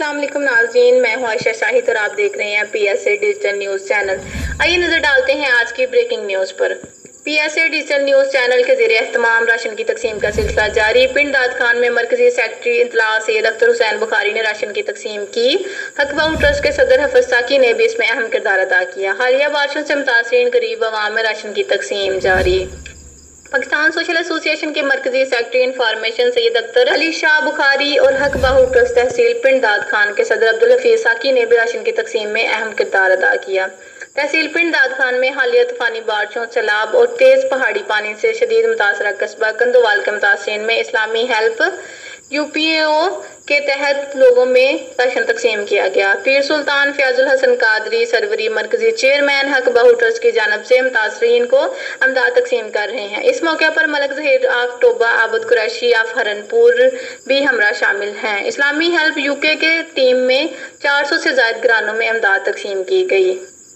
السلام علیکم ناظرین، میں ہوں عائشہ شاہد اور آپ دیکھ رہے ہیں P S a digital news channel. آئیے نظر ڈالتے ہیں آج کی breaking news per. P S a digital news channel کے زیر اہتمام راشن کی تقسیم کا سلسلہ جاری۔ پنڈ داد خان میں مرکزی سیکرٹری اطلاع سید اختر حسین بخاری نے راشن کی تقسیم کی۔ حق بہو ٹرسٹ کے صدر حفظ ساکی نے بھی اس میں اہم کردار ادا کیا۔ حالیہ بارشوں سے متاثرین غریب عوام میں راشن کی تقسیم جاری۔ پاکستان سوشل ایسوسی ایشن کے مرکزی سیکرٹری انفارمیشن سید اختر علی شاہ بخاری اور حق بہو ٹرسٹ تحصیل پنڈ داد خان کے صدر عبدالحفیظ ساکی نے بھی راشن کی تقسیم میں اہم کردار ادا کیا۔ تحصیل پنڈ داد خان میں حالیہ طوفانی بارشوں، سیلاب اور تیز پہاڑی پانی سے شدید متاثرہ قصبہ کندوال کے متاثرین میں اسلامی ہیلپ یو پی او کے تحت لوگوں میں راشن تقسیم کیا گیا۔ پیر سلطان فیاض الحسن قادری سروری مرکزی چیئرمین حق بہو ٹرسٹ کی جانب سے متاثرین کو امداد تقسیم کر رہے ہیں۔ اس موقع پر ملک ظہیر آف ٹوبہ، عابد قریشی آف ہرن-پور بھی ہمراہ شامل ہیں۔ اسلامی ہیلپ یو کے ٹیم میں 400 سے زائد گھرانوں میں امداد تقسیم کی گئی۔